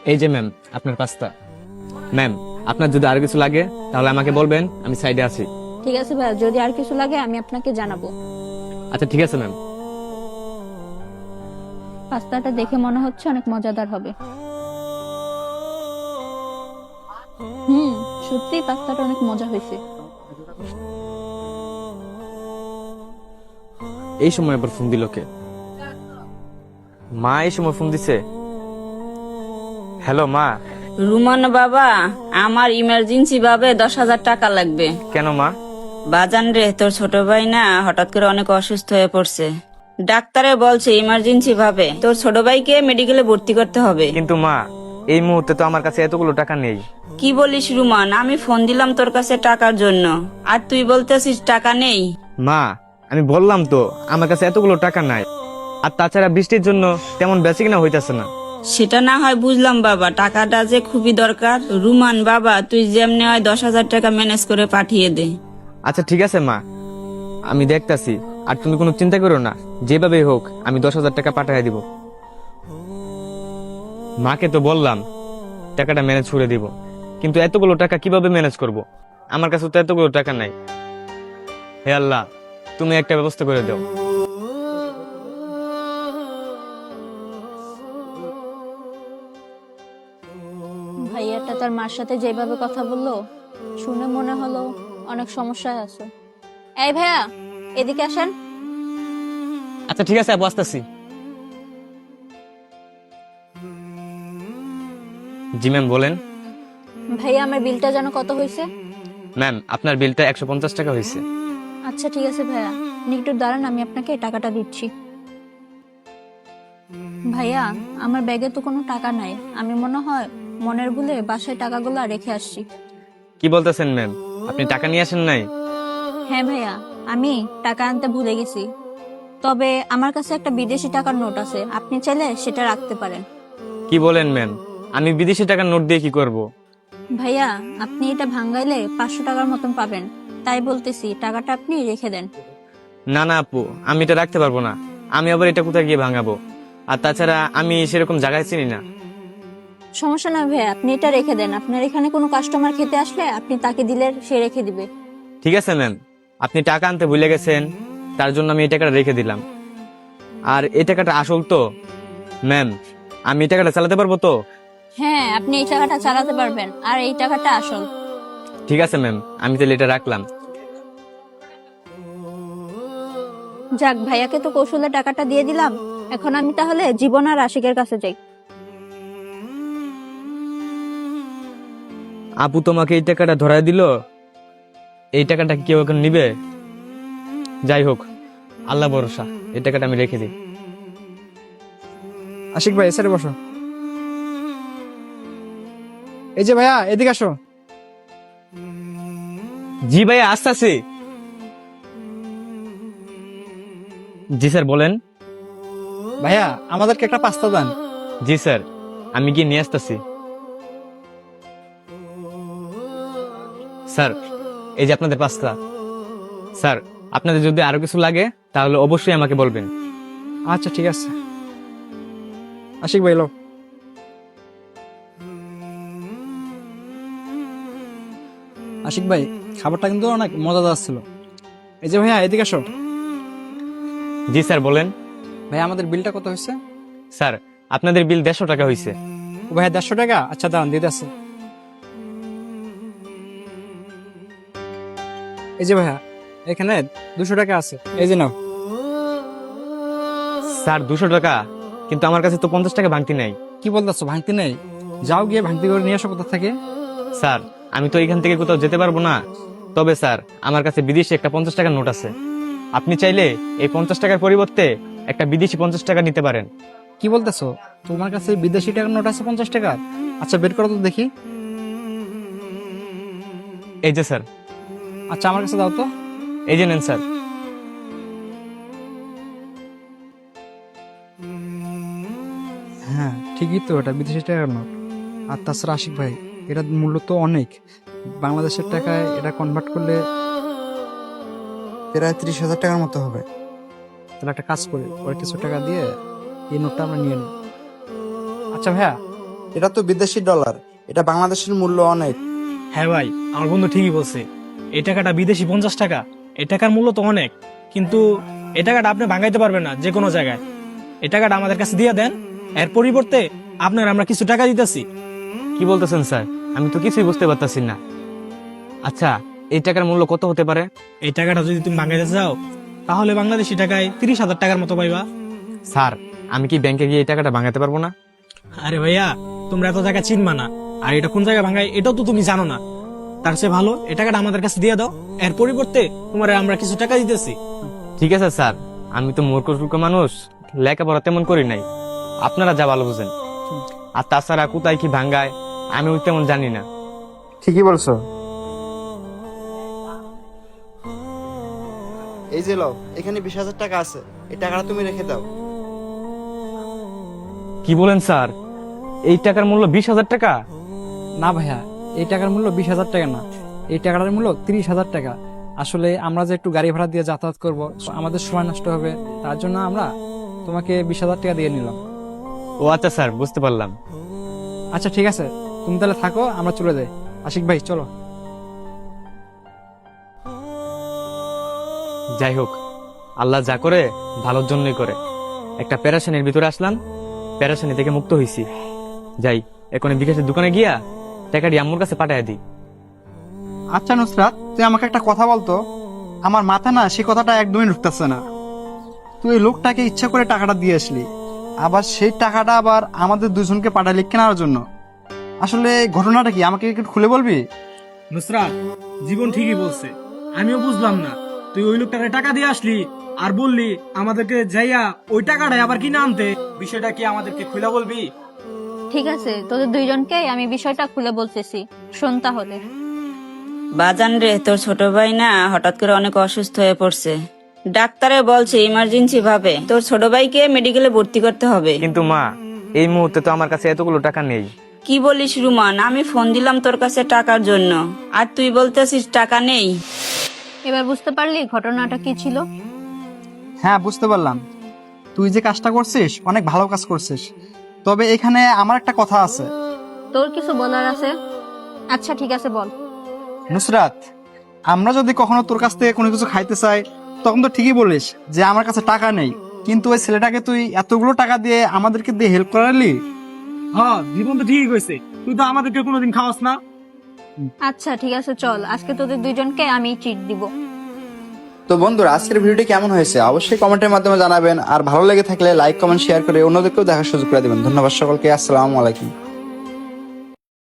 এই যে ম্যাম আপনার পাস্তা। ম্যাম আপনার যদি আর কিছু লাগে তাহলে আমাকে বলবেন, আমি সাইডে আছি। ঠিক আছে ভাইয়া, যদি আর কিছু লাগে আমি আপনাকে জানাবো। আচ্ছা ঠিক আছে ম্যাম। পাস্তাটা দেখে মনে হচ্ছে অনেক মজাদার হবে। সত্যি পাস্তাটা অনেক মজা হয়েছে। এই সময় আবার ফোন দিল কে? মা এই সময় ফোন দিছে। হ্যালো মা। রুমান বাবা, আমার ইমার্জেন্সি ভাবে 10,000 টাকা লাগবে। কেন মা? বাজান রে, তোর ছোট ভাই না হঠাৎ করে অনেক অসুস্থ হয়ে পড়ছে। ডাক্তারে বলছে ইমার্জেন্সি ভাবে তোর ছোট ভাইকে মেডিকেলে ভর্তি করতে হবে। কিন্তু মা এই মুহূর্তে তো আমার কাছে এতগুলো টাকা নেই। কি বলিস রুমান, আমি ফোন দিলাম তোর কাছে টাকার জন্য, আর তুই বলতেছিস টাকা নেই। মা আমি বললাম তো আমার কাছে এতগুলো টাকা নাই, আর তাছাড়া বৃষ্টির জন্য তেমন বেশি কিনা হইতাছে না। সেটা না হয় বুঝলাম বাবা, টাকাটা যে খুবই দরকার। রুমান বাবা, তুই যেমনি হয় 10,000 টাকা ম্যানেজ করে পাঠিয়ে দে। আচ্ছা ঠিক আছে মা, আমি দেখতাছি। আর তুমি কোনো চিন্তা করো না, যেভাবেই হোক আমি 10,000 টাকা পাঠিয়ে দিব। মাকে তো বললাম টাকাটা ম্যানেজ করে দিব, কিন্তু এতগুলো টাকা কিভাবে ম্যানেজ করব? আমার কাছে তো এতগুলো টাকা নাই। হে আল্লাহ, তুমি একটা ব্যবস্থা করে দাও। ভাইয়াটা তার মার সাথে যেভাবে কথা বললো, শুনে মনে হলো অনেক সমস্যায় আছে। এই ভাইয়া, এদিকে আসেন। আচ্ছা ঠিক আছে আপু, আসতেছি। জি ম্যাম বলেন। ভাইয়া, আমার বিলটা যেন কত হয়েছে? ম্যাম আপনার বিলটা 150 টাকা হয়েছে। আচ্ছা ঠিক আছে ভাইয়া, আপনি একটু দাঁড়ান, আমি আপনাকে টাকাটা দিচ্ছি। ভাইয়া, আমার ব্যাগে তো কোনো টাকা নাই, আমি মনে হয় মনের ভুলে বাসায় টাকাগুলো রেখে আসছি। কি বলতেছেন ম্যাম, আপনি টাকা নিয়ে আসেন নাই? হ্যাঁ ভাইয়া, আমি টাকা আনতে ভুলে গেছি। তবে আমার কাছে একটা বিদেশি টাকার নোট আছে, আপনি চাইলে সেটা রাখতে পারেন। কি বলেন ম্যাম, আমি বিদেশি টাকার নোট দিয়ে কি করব? ভাইয়া, আপনি এটা ভাঙাইলে 500 টাকার মতন পাবেন, তাই বলতেছি টাকাটা আপনি রেখে দেন। না না আপু, আমি এটা রাখতে পারবো না। আমি আবার এটা কোথায় গিয়ে ভাঙাবো? আর তাছাড়া আমি সেরকম জায়গায় চিনি না। সমস্যা না ভাইয়া, আপনি এটা রেখে দেন। আপনার এখানে কোনো কাস্টমার খেতে আসলে আপনি তাকে দিলে সে রেখে দিবে। ঠিক আছে ম্যাম, আপনি টাকা আনতে ভুলে গেছেন, তার জন্য আমি এই টাকাটা রেখে দিলাম। আর এই টাকাটা আসল তো ম্যাম? আমি এই টাকাটা চালাতে পারবো তো? হ্যাঁ, আপনি এই টাকাটা চালাতে পারবেন, আর এই টাকাটা আসল। ঠিক আছে ম্যাম, আমি তাহলে এটা রাখলাম। যাক, ভাইয়াকে তো কৌশলে টাকাটা দিয়ে দিলাম। এখন আমি তাহলে জীবন আর আশিকের কাছে যাই। আপু তোমাকে এই টাকাটা ধরায় দিল, এই টাকাটা কি কেউ এখন নিবে? যাই হোক, আল্লাহ ভরসা, এই টাকাটা আমি রেখে দিই। আশিক ভাই এসে বসো। এই যে ভাইয়া, এদিকে আসো। জি ভাইয়া আসতেছি। জি স্যার বলেন। ভাইয়া, আমাদেরকে একটা পাস্তা দেন। জি স্যার, আমি গিয়ে নিয়ে আসতেছি। স্যার এই যে আপনাদের পাস্তা। স্যার আপনাদের যদি আরো কিছু লাগে তাহলে অবশ্যই আমাকে বলবেন। আচ্ছা ঠিক আছে। আশিক ভাই লো। আশিক ভাই, খাবারটা কিন্তু অনেক মজাদার ছিল। এই যে ভাইয়া, এদিকে আসো। জি স্যার বলেন। ভাই, আমাদের বিলটা কত হয়েছে? স্যার আপনাদের বিল 150 টাকা হয়েছে। ও ভাইয়া, 150 টাকা? আচ্ছা দাঁড়ান, দিতে আছে। এই যে ভাইয়া, এখানে 200 টাকা আছে, এই যে নাও। স্যার 200 টাকা? কিন্তু আমার কাছে তো 50 টাকা ভাঙতি নাই। কি বলতেছো, ভাঙতি নেই? যাও গিয়ে ভাঙতি করে নিয়ে আসো কোথা থেকে। স্যার আমি তো এখান থেকে কোথাও যেতে পারবো না। তবে স্যার আমার কাছে বিদেশি একটা 50 টাকার নোট আছে, আপনি চাইলে এই 50 টাকার পরিবর্তে একটা বিদেশি 50 টাকা নিতে পারেন। কি বলতেছো, তোমার কাছে বিদেশি টাকার নোট আছে 50 টাকা? আচ্ছা বের করো তো দেখি। এই যে স্যার। আচ্ছা আমার কাছে দাও তো। এই যে নেন স্যার। হ্যাঁ ঠিকই তো, এটা বিদেশি টাকার নোট। আর তাছাড়া আশিক ভাই, এটার মূল্য তো অনেক। বাংলাদেশের টাকায় এটা কনভার্ট করলে প্রায় 30,000 টাকার মতো হবে। তাহলে একটা কাজ করি, ওই কিছু টাকা দিয়ে এই নোটটা আমরা নিয়ে নিই। আচ্ছা ভাইয়া, এটা তো বিদেশি ডলার, এটা বাংলাদেশের মূল্য অনেক। হ্যাঁ ভাই, আমার বন্ধু ঠিকই বলছে। এই টাকাটা বিদেশি 50 টাকা, এই টাকার মূল্য তো অনেক, কিন্তু এই টাকাটা আপনি ভাঙাইতে পারবেন না যে কোনো জায়গায়। এই টাকাটা আমাদের কাছে দিয়ে দেন, এর পরিবর্তে আপনার আমরা কিছু টাকা দিতেছি। কি বলতেছেন স্যার? আমি তো কিছুই বুঝতে পারতাছি না। আচ্ছা, এই টাকার মূল্য কত হতে পারে? এই টাকাটা যদি তুমি ভাঙাইতে চাও তাহলে বাংলাদেশি টাকায় 30,000 টাকার মতো পাইবা। স্যার, আমি কি ব্যাংকে গিয়ে এই টাকাটা ভাঙাতে পারবো না? আরে ভাইয়া, তোমরা এত জায়গা চিনবা না, আর এটা কোন জায়গায় ভাঙায় এটাও তো তুমি জানো না। তার চেয়ে ভালো এই টাকাটা আমাদের কাছে দিয়ে দাও, এর পরিবর্তে তোমার আমরা কিছু টাকা দিতেছি। ঠিক আছে স্যার, আমি তো মূর্খ টুর্খ মানুষ, লেখাপড়া তেমন করি নাই, আপনারা যা ভালো বুঝেন। আর তাছাড়া কোথায় কি ভাঙ্গায় আমি ওই তেমন জানি না। ঠিকই বলছো। এই যে লও, এখানে 20,000 টাকা আছে, এই টাকাটা তুমি রেখে দাও। কি বলেন স্যার? এই টাকার মূল্য 20,000 টাকা? না ভাইয়া, এই টাকার মূল্য 20,000 টাকা না, এই টাকাটার মূল্য 30,000 টাকা। আসলে আমরা যে একটু গাড়ি ভাড়া দিয়ে যাতায়াত করব, আমাদের সময় নষ্ট হবে, তার জন্য আমরা তোমাকে 20,000 টাকা দিয়ে নিলাম। ও আচ্ছা স্যার, বুঝতে পারলাম। আচ্ছা ঠিক আছে, তুমি তাহলে থাকো, আমরা চলে যাই। আশিক ভাই চলো। যাই হোক, আল্লাহ যা করে ভালোর জন্যই করে। একটা প্যারাশানির ভিতরে আসলাম, প্যারাশানি থেকে মুক্ত হইছি। যাই, এখন বিকাশের দোকানে গিয়া টাকাটি আম্মুর কাছে পাঠায় দিই। আচ্ছা নুসরাত, তুই আমাকে একটা কথা বলতো, আমার মাথায় না সেই কথাটা একদমই ঢুকতেছে না। তুই ওই লোকটাকে ইচ্ছা করে টাকাটা দিয়ে আসলি, আবার সেই টাকাটা আবার আমাদের দুজনকে পাঠালি কেনার জন্য। আসলে ঘটনাটা কি আমাকে একটু খুলে বলবি? নুসরাত, জীবন ঠিকই বলছে, আমিও বুঝলাম না। তুই ওই লোকটাকে টাকা দিয়ে আসলি আর বললি আমাদেরকে যাইয়া ওই টাকাটাই আবার কিনে আনতে। বিষয়টা কি আমাদেরকে খুলে বলবি? ঠিক আছে, তোদের দুইজনকে আমি বিষয়টা খুলে বলতেছি, শোন তাহলে। বাজান রে, তোর ছোট ভাই না হঠাৎ করে অনেক অসুস্থ হয়ে পড়ছে। ডাক্তারে বলছে ইমার্জেন্সি ভাবে তোর ছোট ভাইকে মেডিকেলে ভর্তি করতে হবে। কিন্তু মা, এই মুহূর্তে তো আমার কাছে এতগুলো টাকা নেই। কি বলিস রুমান, আমি ফোন দিলাম তোর কাছে টাকার জন্য, আর তুই বলতেছিস টাকা নেই। এবার বুঝতে পারলি ঘটনাটা কি ছিল? হ্যাঁ, বুঝতে পারলাম। তুই যে কাজটা করছিস অনেক ভালো কাজ করছিস, তবে এখানে আমার একটা কথা আছে। তোর কিছু বলার আছে? আচ্ছা ঠিক আছে, বল। নুসরাত, আমরা যদি কখনো তোর কাছ থেকে কোনো কিছু খাইতে চাই, তখন তো ঠিকই বলিস যে আমার কাছে টাকা নেই, কিন্তু ওই ছেলেটাকে তুই এতগুলো টাকা দিয়ে আমাদেরকে দিয়ে হেল্প করালি। হ্যাঁ, জীবন তো ঠিকই কইছে, তুই তো আমাদেরকে কোনোদিন খাওয়াস না। আচ্ছা ঠিক আছে, চল আজকে তোদের দুইজনকে আমি ট্রিট দিব। তো বন্ধুরা, আজকের ভিডিওটি কেমন হয়েছে অবশ্যই কমেন্টের মাধ্যমে জানাবেন, আর ভালো লেগে থাকলে লাইক কমেন্ট শেয়ার করে অন্যদেরকেও দেখার সুযোগ করে দিবেন। ধন্যবাদ সকলকে, আসসালামু আলাইকুম।